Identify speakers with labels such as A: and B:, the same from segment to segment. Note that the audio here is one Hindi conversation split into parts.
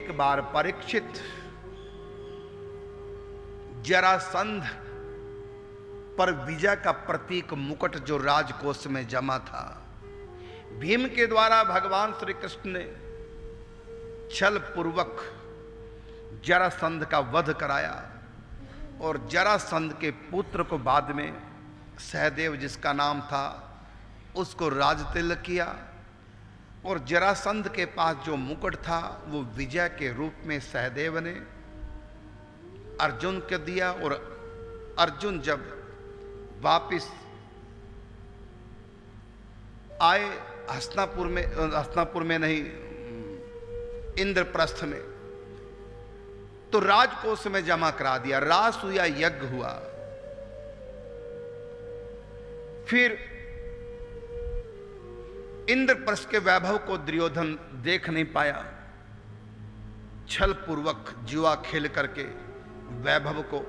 A: एक बार परीक्षित जरासंध पर विजय का प्रतीक मुकुट जो राजकोष में जमा था, भीम के द्वारा भगवान श्री कृष्ण ने छल पूर्वक जरासंध का वध कराया और जरासंध के पुत्र को बाद में सहदेव जिसका नाम था उसको राजतिलक किया और जरासंध के पास जो मुकुट था वो विजय के रूप में सहदेव ने अर्जुन को दिया और अर्जुन जब वापिस आए हस्तिनापुर में नहीं इंद्रप्रस्थ में, तो राजकोष में जमा करा दिया। रासूया यज्ञ हुआ। फिर इंद्रप्रस्थ के वैभव को दुर्योधन देख नहीं पाया, छल पूर्वक जुआ खेल करके वैभव को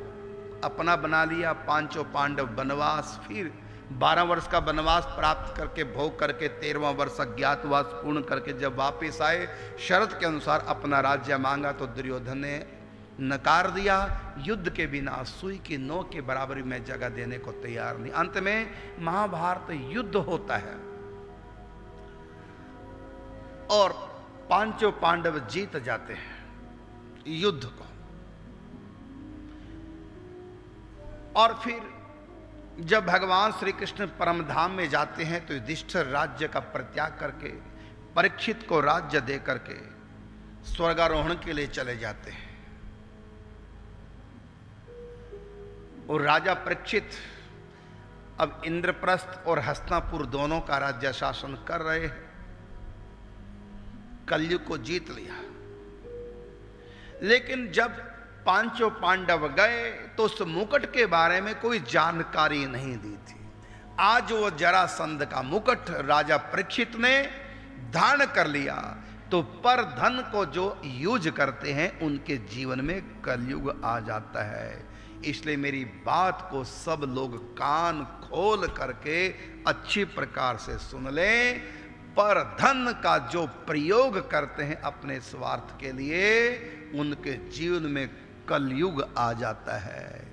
A: अपना बना लिया। पांचों पांडव वनवास, फिर 12 वर्ष का वनवास प्राप्त करके भोग करके 13वां वर्ष अज्ञातवास पूर्ण करके जब वापस आए, शर्त के अनुसार अपना राज्य मांगा तो दुर्योधन ने नकार दिया। युद्ध के बिना सुई की नोक के बराबरी में जगह देने को तैयार नहीं। अंत में महाभारत युद्ध होता है और पांचों पांडव जीत जाते हैं युद्ध को। और फिर जब भगवान श्री कृष्ण परमधाम में जाते हैं तो युधिष्ठिर राज्य का परित्याग करके परीक्षित को राज्य दे करके स्वर्गारोहण के लिए चले जाते हैं। और राजा परीक्षित अब इंद्रप्रस्थ और हस्तिनापुर दोनों का राज्य शासन कर रहे हैं। कलयुग को जीत लिया। लेकिन जब पांचों पांडव गए तो उस मुकुट के बारे में कोई जानकारी नहीं दी थी। आज वो जरासंध का मुकुट राजा परीक्षित ने धारण कर लिया तो पर धन को जो यूज करते हैं उनके जीवन में कलयुग आ जाता है। इसलिए मेरी बात को सब लोग कान खोल करके अच्छी प्रकार से सुन लें। पर धन का जो प्रयोग करते हैं अपने स्वार्थ के लिए उनके जीवन में कलयुग आ जाता है।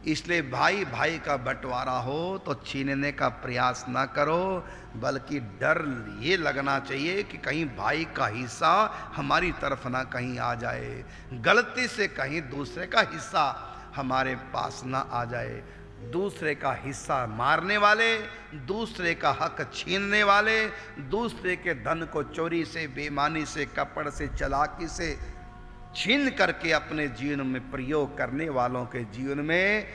A: इसलिए भाई भाई का बंटवारा हो तो छीनने का प्रयास ना करो, बल्कि डर ये लगना चाहिए कि कहीं भाई का हिस्सा हमारी तरफ ना कहीं आ जाए, गलती से कहीं दूसरे का हिस्सा हमारे पास ना आ जाए। दूसरे का हिस्सा मारने वाले, दूसरे का हक छीनने वाले, दूसरे के धन को चोरी से, बेईमानी से, कपट से, चालाकी से छीन करके अपने जीवन में प्रयोग करने वालों के जीवन में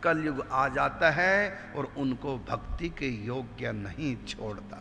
A: कलयुग आ जाता है और उनको भक्ति के योग्य नहीं छोड़ता।